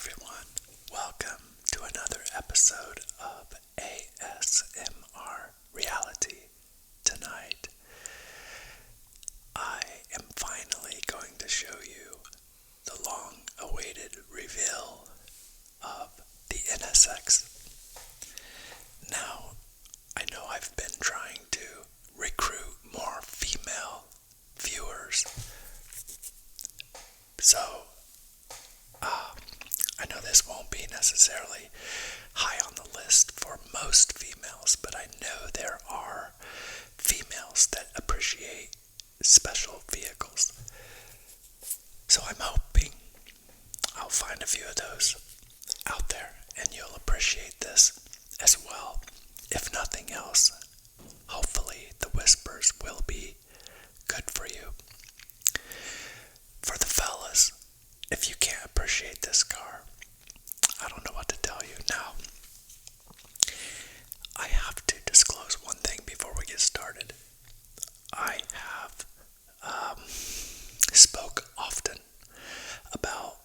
everyone. Welcome to another episode of ASMR Reality. Tonight, I am finally going to show you the long-awaited reveal of the NSX. Now, I know I've been trying to recruit more female viewers, so I know this won't be necessarily high on the list for most females, but I know there are females that appreciate special vehicles. So I'm hoping I'll find a few of those out there and you'll appreciate this as well. If nothing else, hopefully the whispers will be good for you. For the fellas, if you can't appreciate this car, I don't know what to tell you. Now, I have to disclose one thing before we get started. I have spoke often about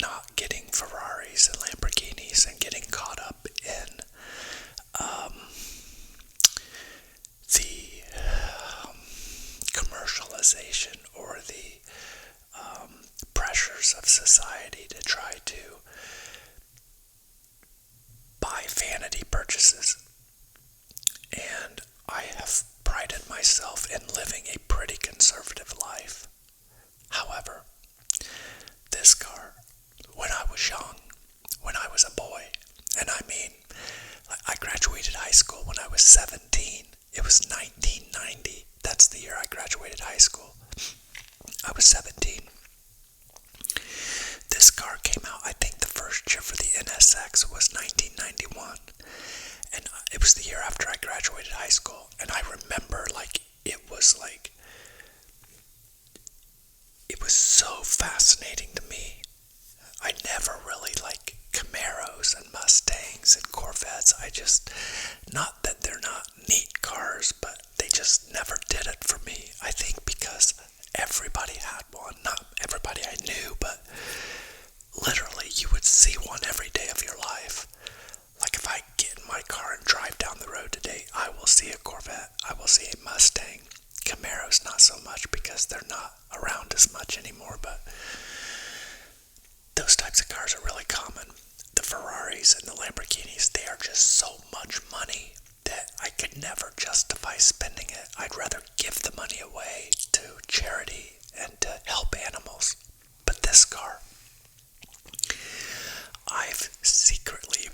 not getting Ferraris and Lamborghinis and getting caught up in the commercialization or the pressures of society to try to buy vanity purchases. And I have prided myself in living a pretty conservative life. However, this car, when I was young, when I was a boy, and I mean, I graduated high school when I was 17. It was 1990. That's the year I graduated high school. I was 17. This car came out, I think the first year for the NSX was 1991. And it was the year after I graduated high school. And I remember it was so fascinating to me. I never really liked Camaros and Mustangs and Corvettes. Not that they're not neat cars, but they just never did it for me. I think because everybody had one. Not everybody I knew, but literally you would see one every day of your life. Like if I get in my car and drive down the road today, I will see a Corvette, I will see a Mustang. Camaros not so much because they're not around as much anymore, but those types of cars are really common. The Ferraris and the Lamborghinis, they are just so much money that I could never justify spending it. I'd rather give the money away to charity and to help animals. But this car, I've secretly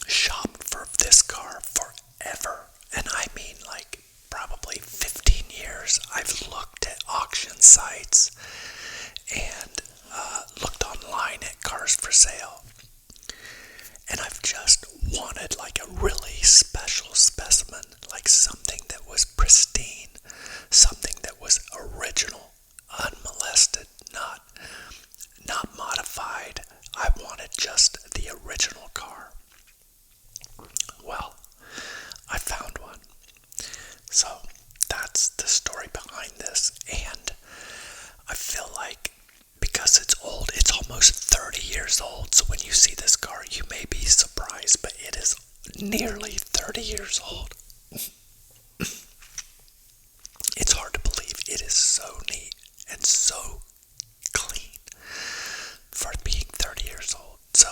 shopped for this car forever. And I mean probably 15 years. I've looked at auction sites and looked online at cars for sale. And I've just wanted a really special specimen, something that was pristine, something that was original, unmolested, not modified. I wanted just the original car. Well, I found one. So that's the story behind this. And I feel like because it's old, it's almost 30 years old. So when you see this car, you may be surprised, but it is nearly 30 years old. It's hard to believe. It is so neat and so clean for being 30 years old. So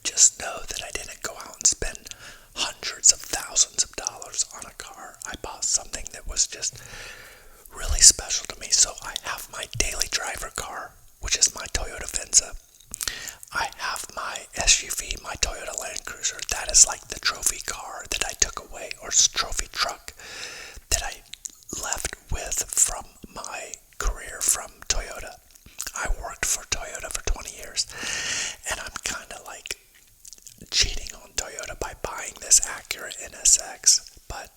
just know that I didn't go out and spend hundreds of thousands of dollars on a car. I bought something that was just really special to me. So I have my daily driver car, which is my Toyota Venza. I have my SUV, my Toyota Land Cruiser. That is the trophy car that I took away, or trophy truck that I left with from my career from Toyota. I worked for Toyota for 20 years, and I'm kind of cheating on Toyota by buying this Acura NSX, but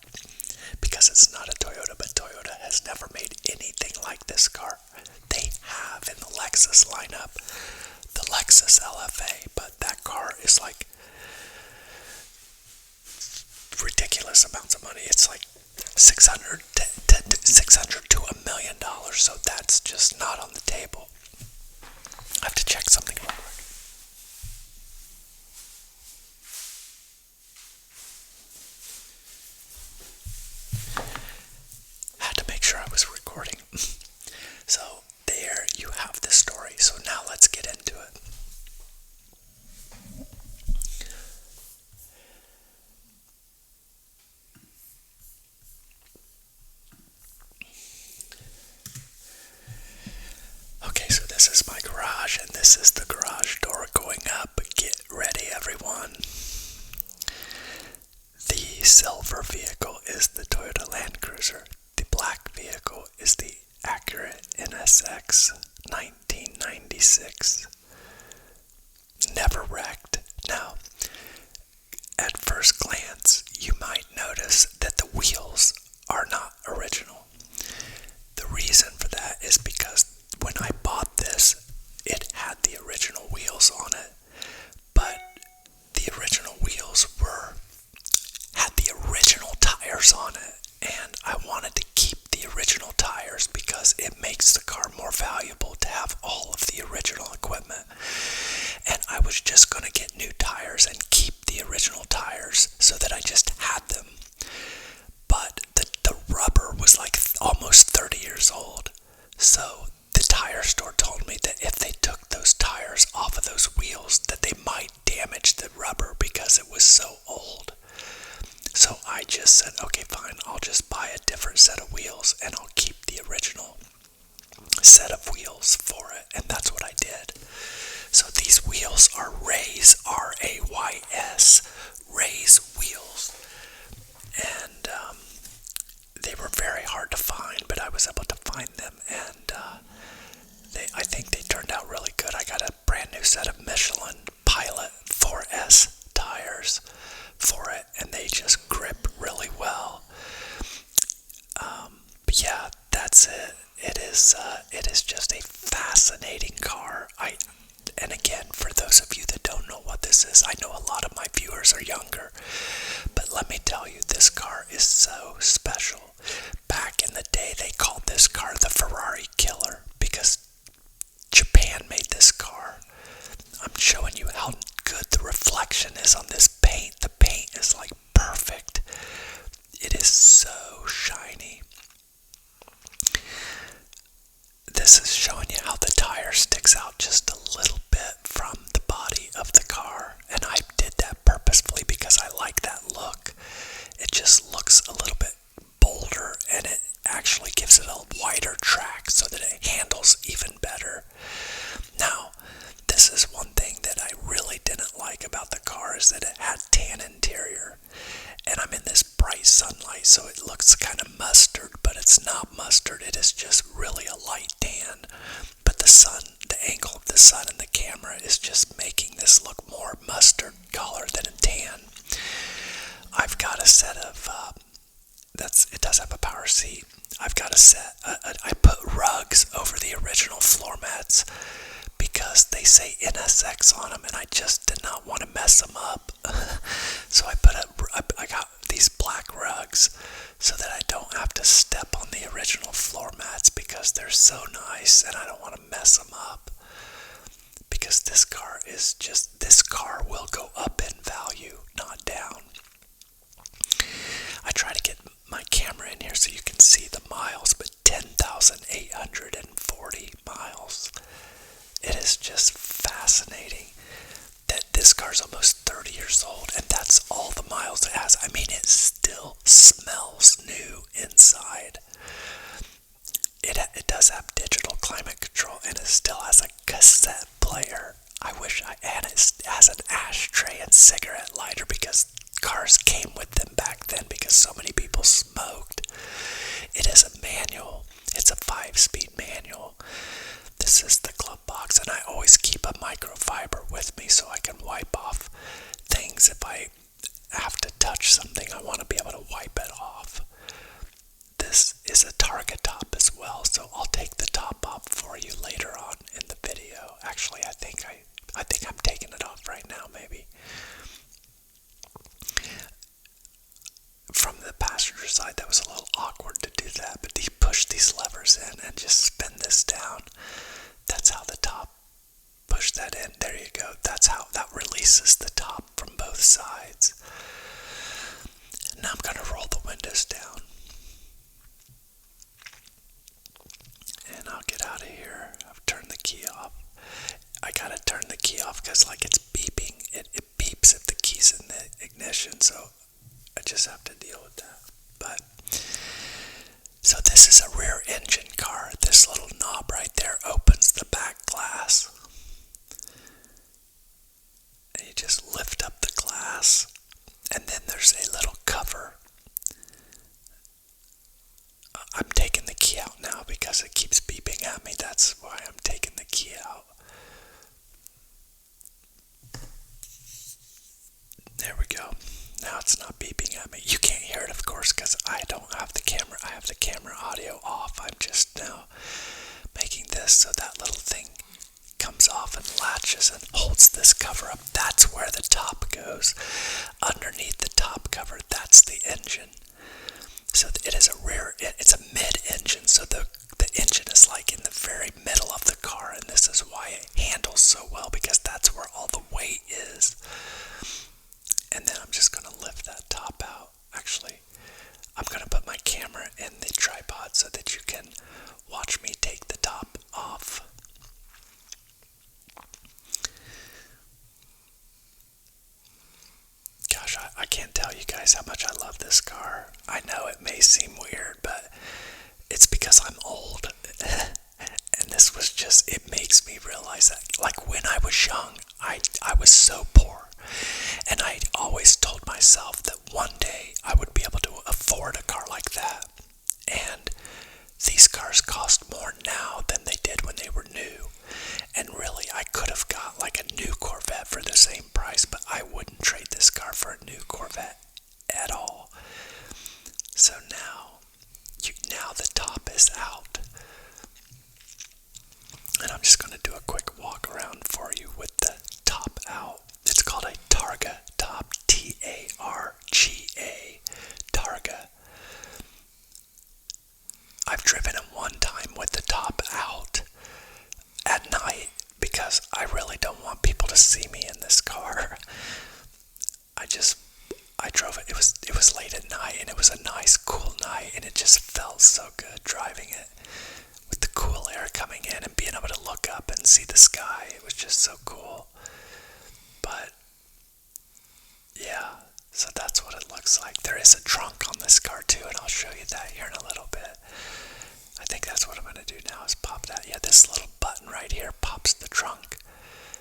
because it's not a Toyota, but Toyota has never made anything like this car. They have in the Lexus lineup the Lexus LFA, but that car is ridiculous amounts of money. It's $600 to $1 million, so that's just not on the table. I have to check something real quick. I had to make sure I was recording. So there you have the story. So now let's get into it. Okay, so this is my garage, and this is the garage door going up. Get ready, everyone. The silver vehicle is the Toyota Land Cruiser. The black vehicle is the Acura NSX 1996. Never wrecked. Now, at first glance, you might notice that the wheels are not original. The reason for that is because when I bought this, it had the original wheels on it, but the original wheels had the original tires on it, and I wanted to keep the original tires because it makes the car more valuable to have all of the original equipment. And I was just going to get new tires and keep the original tires so that I just had them. But the rubber was like almost 30 years old. So the tire store told me that if they took those tires off of those wheels, that they might damage the rubber because it was so old. So I just said, okay, fine, I'll just buy a different set of wheels and I'll keep the original set of wheels for it. And that's what I did. So these wheels are Rays, R-A-Y-S, Rays wheels. And they were very hard to find, but I was able to find them, and I think they turned out really good. I got a brand new set of Michelin Pilot 4S tires for it, and they just grip really well. But yeah, that's it. It is just a fascinating car. And again, for those of you that don't know what this is, I know a lot of my viewers are younger, but let me tell you, this car is so special. Back in the day, they called this car the Ferrari Killer because Japan made this car. I'm showing you how good the reflection is on this paint. The paint is like perfect. It is so shiny. This is showing you how the tire sticks out just a little bit from the body of the car. And I did that purposefully because I like that look. It just looks a little bit bolder, and it actually gives it a wider track so that it handles even better. Now, this is one thing that I really didn't like about the car, is that it had tan interior. And I'm in this bright sunlight, so it looks kind of mustard, but it's not mustard. It is just really a light tan. But the sun, the angle of the sun in the camera is just making this look more mustard color than a tan. I've got a set of, it does have a power seat. I've got a set, I put rugs over the original floor mats because they say NSX on them, and I just did not want to mess them up. So I got these black rugs so that I don't have to step on the original floor mats because they're so nice, and I don't want to mess them up. Because this car will go up in value, not down. I try to get my camera in here so you can see the miles, but 10,840 miles. It is just fascinating that this car's almost 30 years old, and that's all the miles it has. I mean, it still smells new inside. It does have digital climate control, and it still has a cassette player. I wish and it has an ashtray and cigarette lighter because cars came with them back then because so many people smoked. It is a manual. It's a 5-speed manual. This is the glove box, and I always keep a microfiber with me so I can wipe off things. If I have to touch something, I want to be able to wipe it off. This is a Target top as well, so I'll take the top off for you later on in the video. Actually, I think I'm taking it off right now, maybe. From the passenger side, that was a little awkward to do that, but you push these levers in and just spin this down. That's how the top releases the top from both sides. Now I'm going to roll the windows down. And I'll get out of here. I've turned the key off. I gotta turn the key off because it's beeping. It beeps if the key's in the ignition, so I just have to deal with that. But so this is a rear engine car. This little knob right there opens the back glass. And you just lift up the glass, and then there's a little cover. I'm taking the key out now because it keeps beeping at me. That's why I'm taking the key out. There we go. Now it's not beeping at me. You can't hear it, of course, because I don't have the camera. I have the camera audio off. I'm just now making this so that little thing comes off and latches and holds this cover up. That's where the top goes. Underneath the top cover, that's the engine. So it is it's a mid-engine, so the engine is in the very middle of the car, and this is why it handles so well, because that's where all the weight is. And then I'm just going to lift that top out. Actually, I'm going to put my camera in the tripod so that you can watch me take the top off. Gosh, I can't tell you guys how much I love this car. I know it may seem weird, but it's because I'm old. And this was it makes me realize that, when I was young, I was so poor. And I always told myself that one day I would be able to afford a car like that. And these cars cost more now than they did when they were new. And really, I could have got a new Corvette for the same price, but I wouldn't trade this car for a new Corvette at all. So now the top is out. And I'm just going to do a quick walk around for you with the top out. It's called a Targa top, Targa, Targa. I've driven it one time with the top out at night because I really don't want people to see me in this car. I drove it. It was late at night, and it was a nice, cool night, and it just felt so good driving it with the cool air coming in and being able to look up and see the sky. It was just so cool. But yeah, so that's what it looks like. There is a trunk on this car too, and I'll show you that here in a little bit. I think that's what I'm going to do now is pop that. Yeah, this little button right here pops the trunk.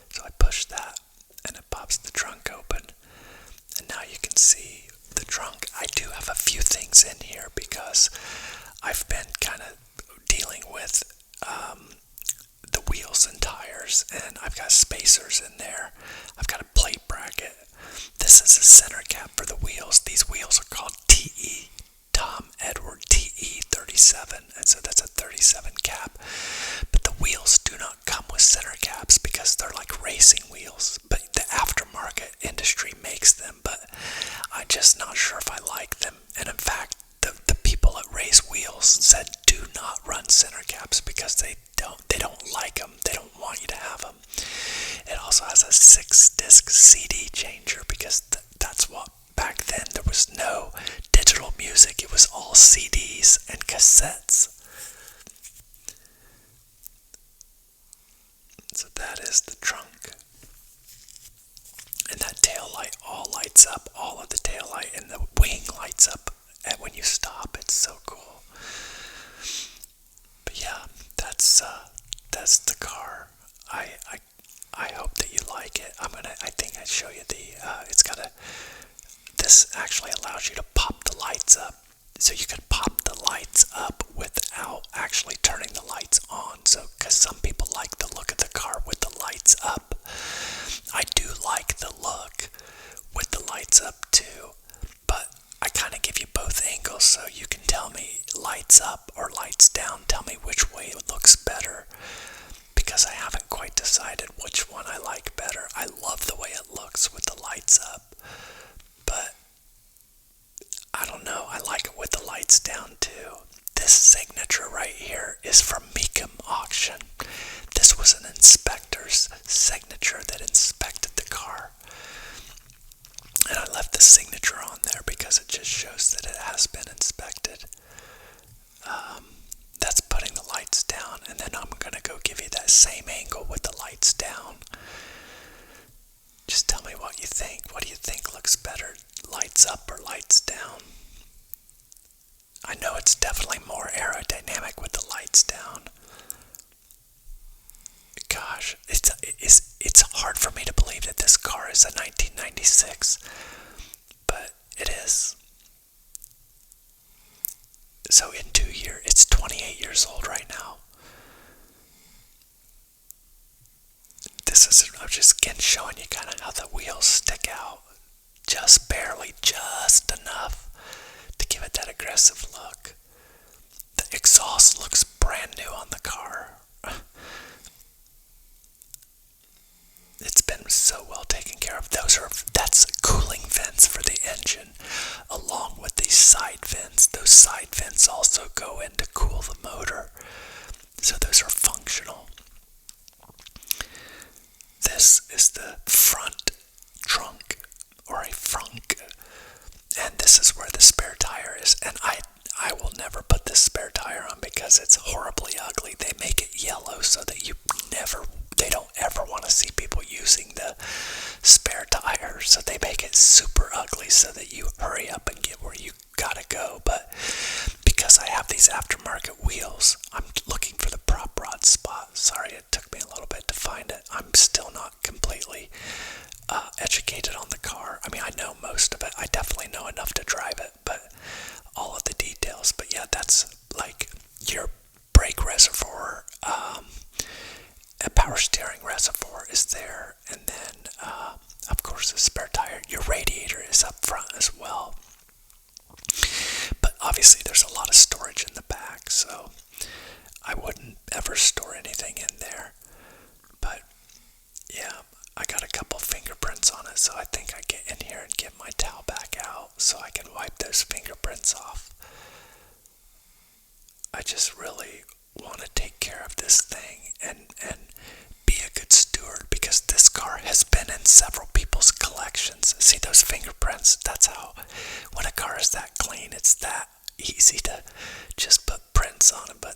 So I push that, and it pops the trunk open. And now you can see the trunk. I do have a few things in here because I've been kind of dealing with the wheels and tires, and I've got spacers in there. I've got a plate bracket. This is a center cap for the wheels. These wheels are called Tom Edward TE37, and so that's a 37 cap. But the wheels do not come with center caps because they're like racing wheels. But the aftermarket industry makes them, but I'm just not sure if I like them. And in fact, the people at Race Wheels said do not run center caps because they don't like them. They don't want you to have them. It also has a 6-disc CD changer because that's what back then there was no digital music. It was all CDs and cassettes. So that is the trunk. And that tail light all lights up, all of the tail light, and the wing lights up when you stop. It's so cool. But yeah, that's the car. I hope that you like it. I think I'd show you this actually allows you to pop the lights up. So you can pop the lights up without actually turning the lights on. So, because some people like the look of the car with the lights up. I do like the look with the lights up too. But I kind of give you both angles so you can tell me lights up or lights down. Tell me which way it looks better. Because I haven't quite decided which one I like better. I love the way it looks with the lights up. But I don't know, I like it with the lights down too. This signature right here is from Mecum Auction. This was an inspector's signature that inspected the car. know it's definitely more aerodynamic with the lights down. Gosh, it's hard for me to believe that this car is a 1996, but it is. So in 2 years, it's 28 years old right now. I'm just again showing you kind of how the wheels stick out. Just barely, just enough to give it that aggressive look. The exhaust looks brand new on the car. It's been so well taken care of. That's cooling vents for the engine, along with these side vents. Those side vents also go in to cool the motor, so those are functional. This is the front trunk, or a frunk, and this is where the spare tire is. And I will never put this spare tire on because it's horribly ugly. They make it yellow so that they don't ever want to see people using the spare tire. So they make it super ugly so that you hurry up and get where you gotta go. But because I have these aftermarket wheels, I'm looking for the prop rod spot. Sorry, it took me a little bit to find it. I'm still not completely educated on the car. I mean, I know most of it. I definitely know enough to drive it, but all of the details. But yeah, that's like your brake reservoir, a power steering reservoir is there, and then of course the spare tire. Your radiator is up front as well, but obviously there's a lot of storage in the back, so I wouldn't ever store anything in there. But yeah, I got a couple fingerprints on it, so I think I get in here and get my towel back out so I can wipe those fingerprints off. I just really want to take care of this thing and be a good steward, because this car has been in several people's collections. See those fingerprints? That's how, when a car is that clean, it's that easy to just put prints on it. But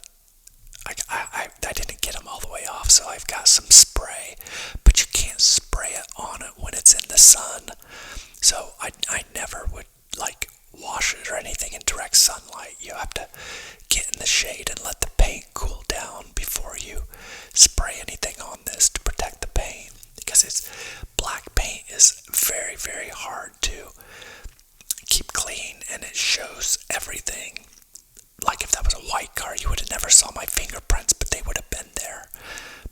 I didn't get them all the way off, so I've got some spray, but you can't spray it on it when it's in the sun. So I never would like wash it or anything in direct sunlight. You have to get in the shade and let the paint cool down before you spray anything on this to protect the paint, because black paint is very, very hard to keep clean, and it shows everything. Like if that was a white car, you would have never saw my fingerprints, but they would have been there,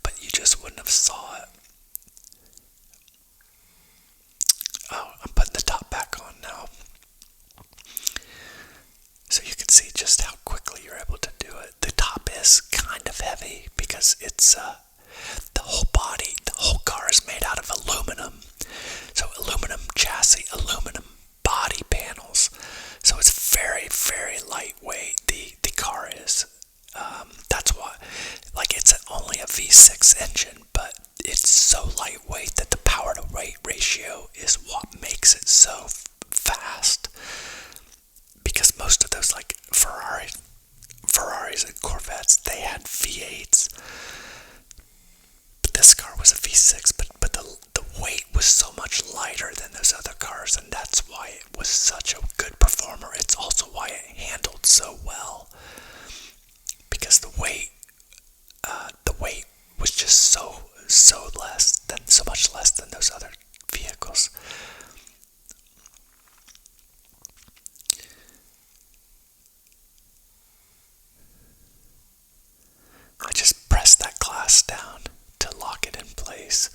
but you just wouldn't have saw it. Oh, I'm putting the top back on now, so you can see just how quickly you're able to do it. The top is kind of heavy because it's the whole body, the whole car is made out of aluminum. So aluminum chassis, aluminum body panels. So it's very, very lightweight. The car is. That's why, like, it's only a V6 engine, but it's so lightweight that the power to weight ratio is what makes it so fast. Because most of those, like Ferraris and Corvettes, they had V8s. But this car was a V6, but the weight was so much lighter than those other cars, and that's why it was such a good performer. It's also why it handled so well, because the weight was just so much less than those other vehicles. I just press that glass down to lock it in place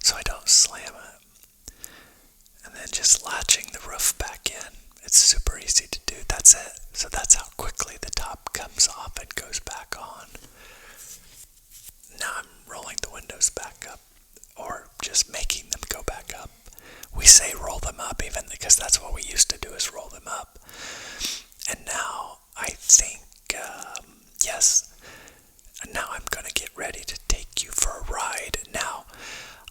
so I don't slam it. And then just latching the roof back in. It's super easy to do. That's it. So that's how quickly the top comes off and goes back on. Now I'm rolling the windows back up, or just making them go back up. We say roll them up even because that's what we used to do, is roll them up. And now I think, yes, now I'm going to get ready to take you for a ride. Now,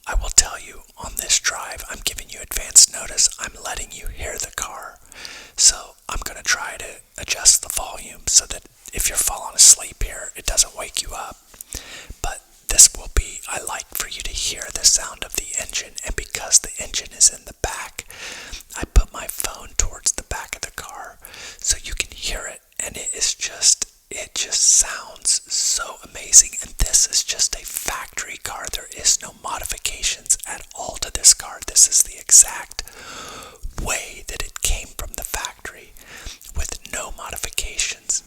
I will tell you, on this drive, I'm giving you advance notice. I'm letting you hear the car. So I'm going to try to adjust the volume so that if you're falling asleep here, it doesn't wake you up. But this will be, I like for you to hear the sound of the engine. And because the engine is in the back, I put my phone towards the back of the car so you can hear it and it just sounds so amazing. And this is just a factory car. There is no modifications at all to this car. This is the exact way that it came from the factory with no modifications.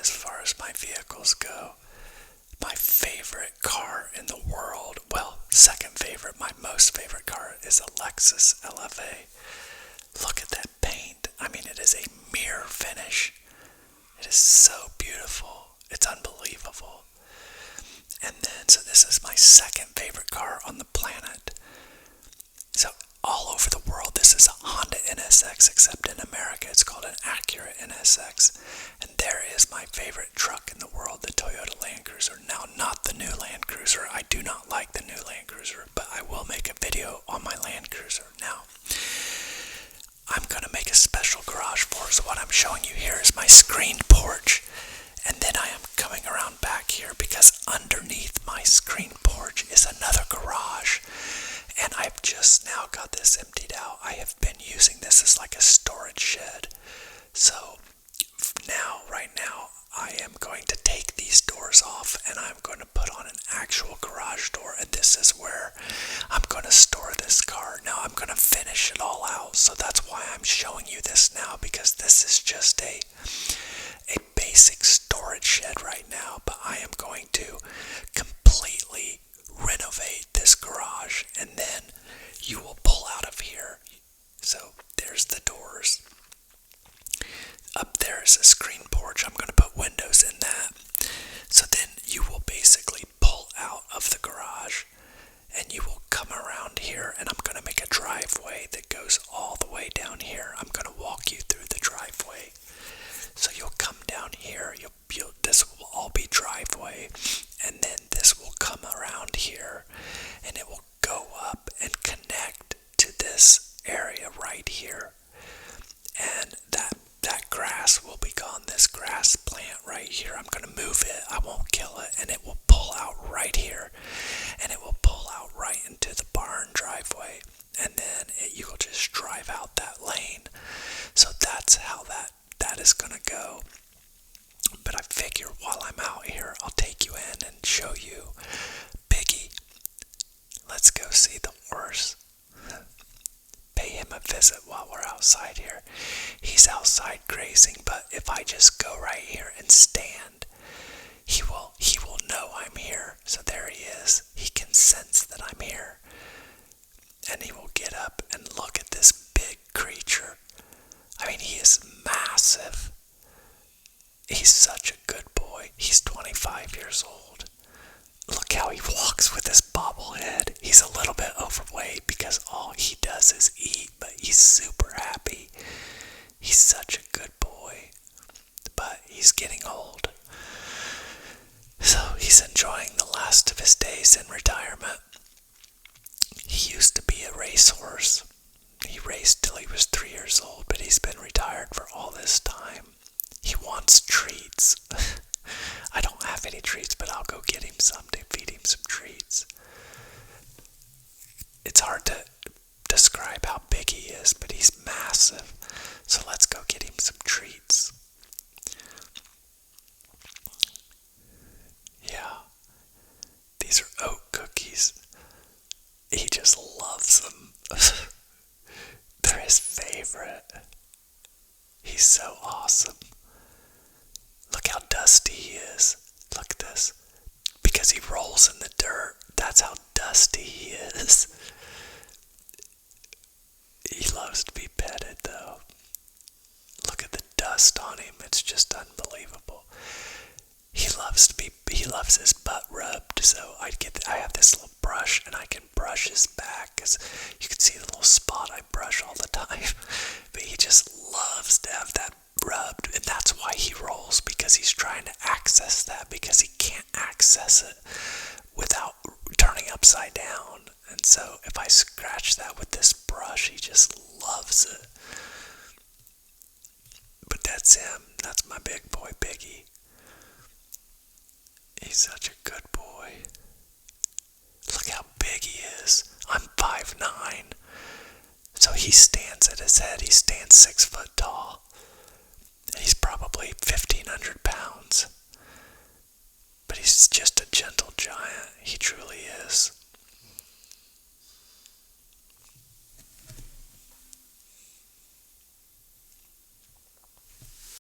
as far as my vehicles go. My favorite car in the world, well, second favorite, my most favorite car is a Lexus LFA. Look at that paint. I mean, it is a mirror finish. It is so beautiful. It's unbelievable. And then, so this is my second favorite car on the planet. So all over the world, this is a Honda NSX, except in America, it's called an Acura NSX. And there is my favorite truck in the world, the Toyota Land Cruiser. Now, not the new Land Cruiser. I do not like the new Land Cruiser, but I will make a video on my Land Cruiser. Now, I'm going to make a special garage for it. So what I'm showing you here is my screened porch. And then I am coming around back here because underneath my screened porch is another garage. And I've just now got this emptied out. I have been using this as like a storage shed. So right now, I am going to take these doors off and I'm going to put on an actual garage door. And this is where I'm going to store this car. Now I'm going to finish it all out. So that's why I'm showing you this now, because this is just a basic storage shed right now. But I am going to completely renovate this garage, and then you will pull out of here. So there's the doors. Up there is a screen porch. I'm going to put windows in that. So then you will basically pull out of the garage and you will come around here, and I'm going to make a driveway that goes all the way down here. I'm going to walk you through the driveway. So you'll come down here, this will all be driveway, and then this will come around here, and it will go up and connect to this area right here. And that grass will be gone, this grass plant right here. I'm going to move it, I won't kill it, and it will pull out right here, and it will pull out right into the barn driveway, and then you will just drive out that lane. So that's how that is going to go. But I figure while I'm out here, I'll take you in and show you Biggie. Let's go see the horse. Pay him a visit while we're outside here. He's outside grazing, but if I just go right here and stand, he will know I'm here. So there he is. He can sense that I'm here. And he will get up and look at this big creature. I mean, he is massive. He's such a good boy. He's 25 years old. Look how he walks with his bobblehead. He's a little bit overweight because all he does is eat, but he's super happy. He's such a good boy. But he's getting old. So he's enjoying the last of his days in retirement. He used to be a racehorse. He raced till he was 3 years old, but he's been retired for all this time. He wants treats. I don't have any treats, but I'll go get him some to feed him some treats. It's hard to describe how big he is, but he's massive. So let's go get him some treats. Yeah. These are oat cookies. He just loves them. They're his favorite. He's so awesome. Look how dusty he is. Look at this. Because he rolls in the dirt. That's how dusty he is. He loves to be petted though. Look at the dust on him. It's just unbelievable. He loves his butt rubbed. So I have this little brush and I can brush his back, because you can see the little spot I brush all the time. But he just loves to have that rubbed, and that's why he rolls, because he's trying to access that, because he can't access it without turning upside down. And so if I scratch that with this brush, he just loves it. But that's him. That's my big boy, Biggie. He's such a good boy. Look how big he is. I'm 5'9". So he stands at his head. He stands 6 foot tall. He's probably 1,500 pounds. But he's just a gentle giant. He truly is.